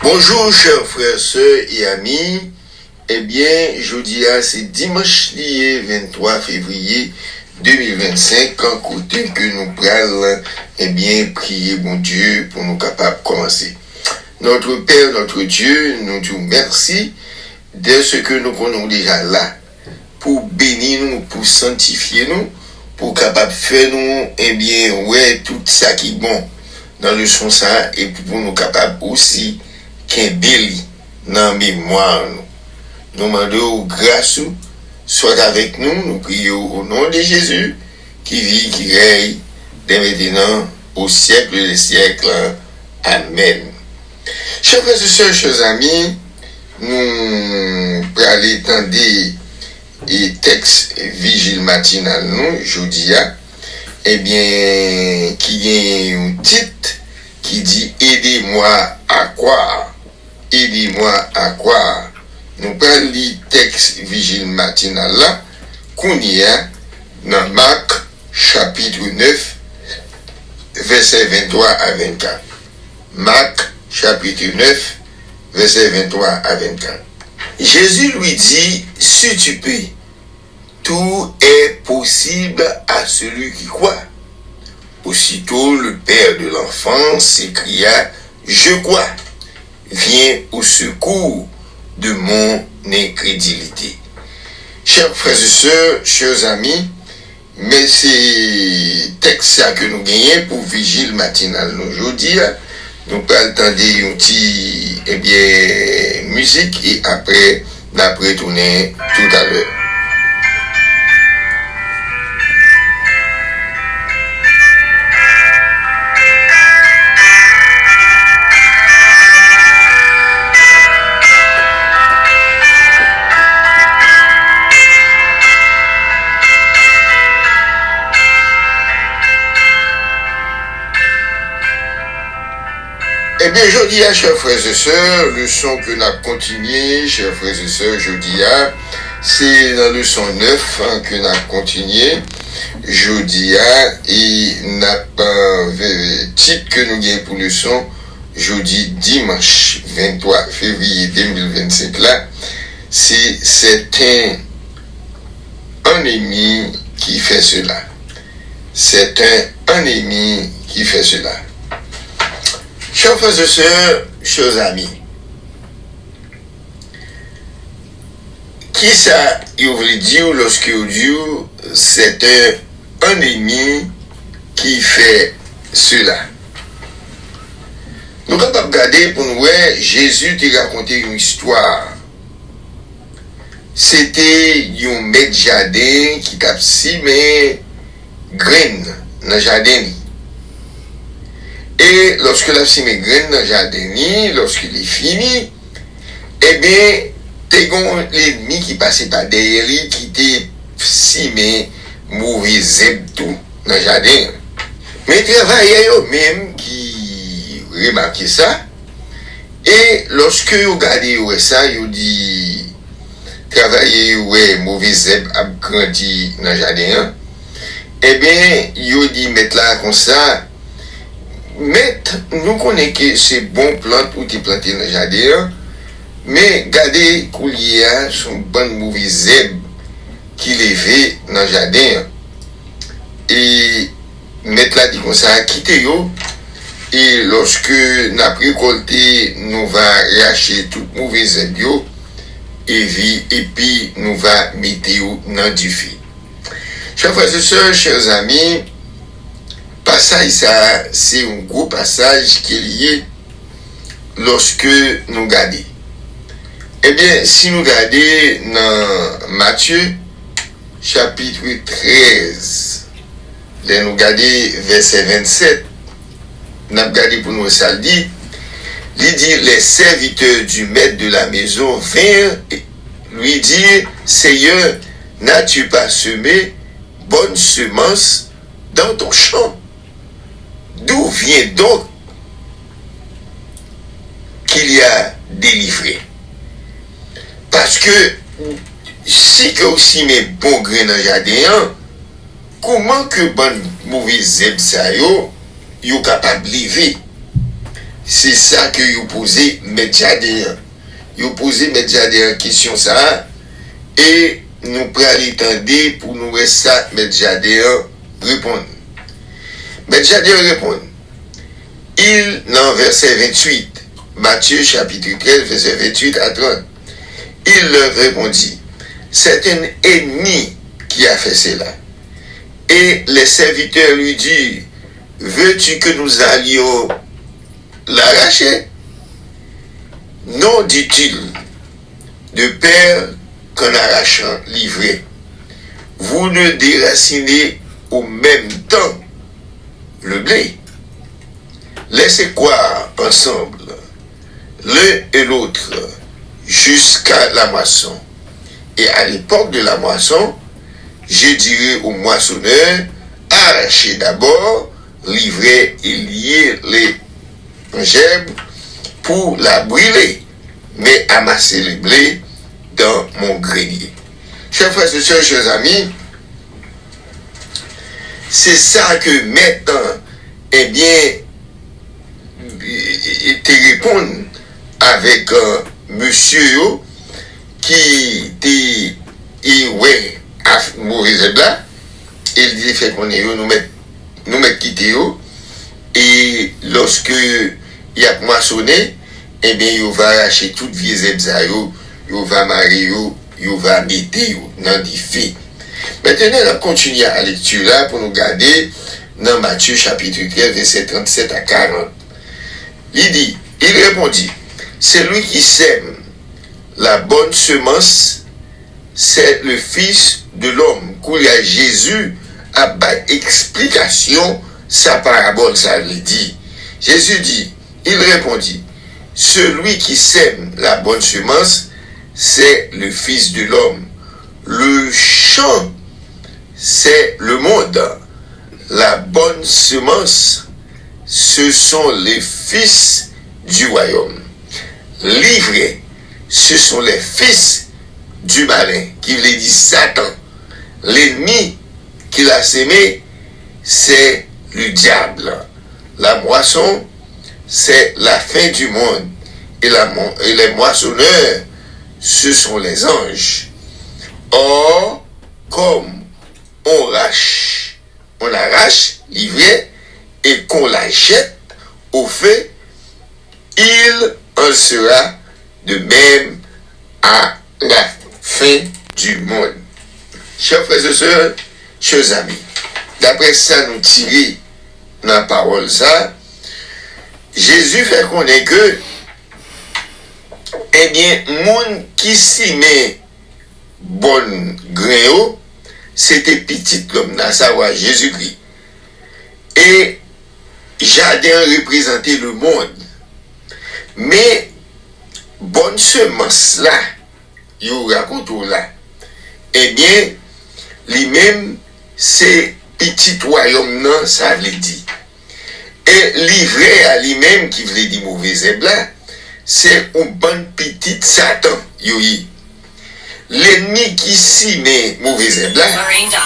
Bonjour chers frères, sœurs et amis. Eh bien, jeudi c'est dimanche 23 février 2025, en côté que nous prenons, eh bien, prier bon Dieu pour nous capables de commencer. Notre Père, notre Dieu, nous disons merci de ce que nous connaissons déjà là, pour bénir nous, pour sanctifier nous, pour capable faire nous, eh bien, ouais, tout ça qui est bon dans le son ça, et pour nous capables aussi qu'un béli dans la mémoire nous. Nous demandons grâce, soit avec nous, nous prions au nom de Jésus, qui vit, qui règne, dès maintenant, au siècle des siècles. Amen. Chers frères et sœurs, chers amis, nous allons entendre les textes vigile matinal, nous, jeudi, eh bien, qui a un titre qui dit « Aidez-moi à croire ». Aidez-moi à croire. Nous prenons le texte vigile matinal là, qu'on y a dans Marc chapitre 9, verset 23 à 24. Marc chapitre 9, verset 23 à 24. Jésus lui dit, si tu peux, tout est possible à celui qui croit. Aussitôt le père de l'enfant s'écria, je crois, viens au secours de mon incrédulité. Chers frères et sœurs, chers amis, mais c'est texte que nous gagnons pour vigile matinale aujourd'hui. Nous allons entendre une petite musique et après, nous allons retourner tout à l'heure. Eh bien, jeudi, chers frères et sœurs, le son que nous avons continué, chers frères et sœurs, jeudi, c'est la leçon 9 que nous avons continué, jeudi, et le titre que nous avons pour leçon, jeudi, dimanche 23 février 2025, là, c'est un ennemi qui fait cela. C'est un ennemi qui fait cela. Chers frères et sœurs, chers amis, qui ça, il veut dire lorsque vous dit c'est un ennemi qui fait cela? Nous sommes capables de regarder pour nous voir, Jésus t'a raconté une histoire. C'était un maître jardin qui t'a semé graines dans le jardin. Et lorsque la semé graine dans le jardin, lorsqu'il est fini, eh bien, t'es l'ennemi qui passait par derrière lui, qui t'est semé mauvais zèbre tout dans le jardin. Mais travailleurs eux-mêmes qui remarquent ça, et lorsque vous regardez ça, vous dit travailler mauvais zèbre a grandi dans le jardin, eh bien, vous dit mettre là comme ça. Mais nous connaissons que c'est bon plante ou tu planté dans le jardin, mais gardez coulier sont bonnes mauvaises herbes qui levait dans le jardin. Et mettre là dit comme ça, quitter yo. Et lorsque nous avons récolté, nous allons racheter toutes mauvaises herbes et puis nous allons mettre dans du feu. Chers frères et sœurs, chers amis, passage ça, c'est un gros passage qui est lié lorsque nous regardons. Eh bien, si nous regardons dans Matthieu, chapitre 13, là nous regardons verset 27, nous regardons pour nous ça dit, il dit, les serviteurs du maître de la maison vinrent lui dire, Seigneur, n'as-tu pas semé bonne semence dans ton champ? D'où vient donc qu'il y a délivré? Parce que si que aussi mes bons grains dans le jardin, comment que bonne mauvaise zèbre ça yo capable de livrer? c'est ça que vous posez Medjadéan. Vous posez Medjadéan question ça, et nous prenons l'étendue pour nous ça Medjadéan répondre. Medjadéan répond. Il, dans verset 28, Matthieu chapitre 13, verset 28 à 30, il leur répondit, c'est un ennemi qui a fait cela. Et les serviteurs lui dirent, veux-tu que nous allions l'arracher? Non, dit-il, de peur qu'en arrachant l'ivraie, vous ne déracinez au même temps le blé. Laissez croire ensemble, l'un et l'autre, jusqu'à la moisson. Et à l'époque de la moisson, je dirai au moissonneur, arrachez d'abord, livrez et liez les gerbes pour la brûler, mais amassez le blé dans mon grenier. Chers frères et sœurs, chers amis, c'est ça que maintenant, eh bien, te répondre avec monsieur qui dit, ouais, à mauvais là, il dit fait qu'on est nous mettre quitter et lorsque il y a moissonné, eh bien, il va arracher toutes vieilles zebza, il va marier, il va mettre dans des faits. Maintenant, on continue à la lecture là pour nous garder dans Matthieu chapitre 13, verset 37 à 40. Il répondit, celui qui sème la bonne semence, c'est le Fils de l'homme. Quand Jésus a pas explication, sa parabole, ça le dit. Jésus dit, il répondit, celui qui sème la bonne semence, c'est le Fils de l'homme. Le champ, c'est le monde. La bonne semence, ce sont les fils du royaume. L'ivraie, ce sont les fils du malin, qui veut dire Satan. L'ennemi qui l'a sémé, c'est le diable. La moisson, c'est la fin du monde. Et les moissonneurs, ce sont les anges. Or, comme on arrache l'ivraie et qu'on la jette au feu, il en sera de même à la fin du monde. Chers frères et sœurs, chers amis, d'après ça nous tirer dans la parole ça, Jésus fait connaître que, eh bien, monde qui s'y met bon grain, c'était petit l'homme, à savoir Jésus-Christ. Et jardin représentait le monde. Mais bonne semence là, il raconte là, eh bien, lui-même, c'est petit royaume, non, ça veut dire. Et livré à lui-même, qui veut dire mauvais zèbre là, c'est un bon petit Satan, yoyi. L'ennemi qui s'y met mauvais zèbre là,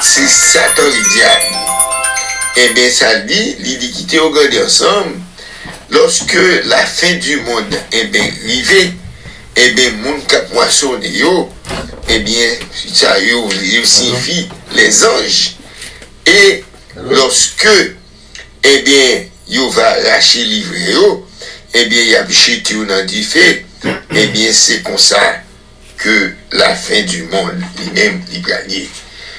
c'est Satan le diable. Eh bien, ça dit, il dit qu'il était regardé ensemble, lorsque la fin du monde est bien arrivée, eh bien, monde qui a moissonné, eh bien, ça signifie les anges. Et lorsque, eh bien, il va arracher l'ivraie, eh bien, il y a jeté dans du fait, eh bien, c'est comme ça que la fin du monde lui-même lui gagne.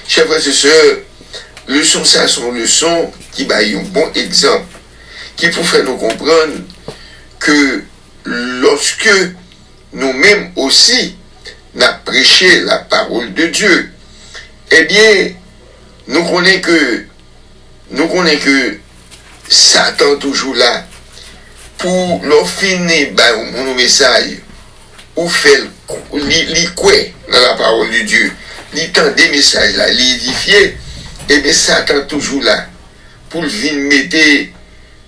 Chers frères et sœurs, leçon ça sont leçons qui baillent un bon exemple, qui pour faire nous comprendre que lorsque nous-mêmes aussi n'a prêché la parole de Dieu, eh bien, nous connaissons que Satan toujours là pour leur finir mon message ou faire quoi dans la parole de Dieu, l'entendre des messages là, l'édifier, et bien Satan toujours là pour venir mettre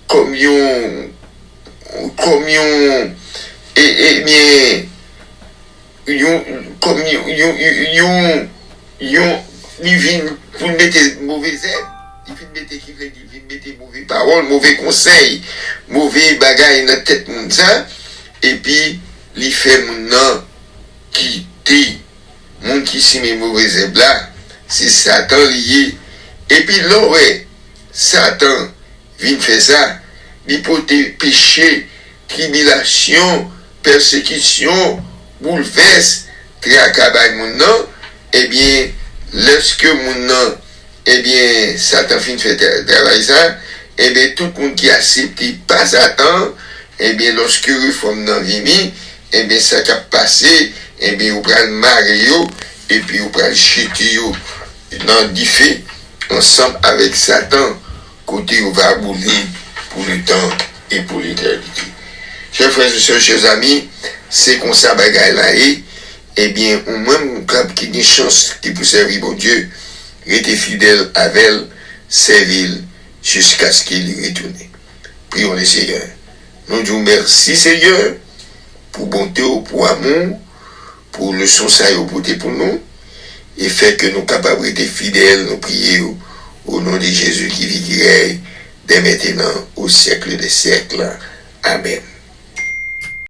comme et bien comme il vient pour mettre mauvais aide, il vient mettre mauvais paroles, mauvais conseils, mauvais bagaille dans tête moun ça et puis li fait moun nan quitter moun qui si mes mauvais œuvres là, c'est Satan lié. Et puis là ouais, Satan vient faire ça, il porte péché, tribulation, persécution, bouleverse, tracabay moun nan, eh bien lorsque moun nan, eh bien Satan fin fait travail ça, eh bien tout le monde qui accepte pas Satan, eh bien lorsque réforme nan vini, eh bien ça qui a passé, eh bien on prend le mario et puis on prend le chitio dans du fait ensemble avec Satan côté on va bouler pour le temps et pour l'éternité. Chers frères et sœurs, chers amis, c'est comme ça bagaille là et eh bien au même cap qui a une chance qui peut servir bon Dieu, rester fidèle avec elle, servir jusqu'à ce qu'il retourne. Prions le Seigneur. Nous disons merci Seigneur pour bonté, pour amour, pour le son ça et pour nous, et fait que nous capables d'être fidèles, nous prier au nom de Jésus qui vit, qui règne, dès maintenant, au siècle des siècles. Amen.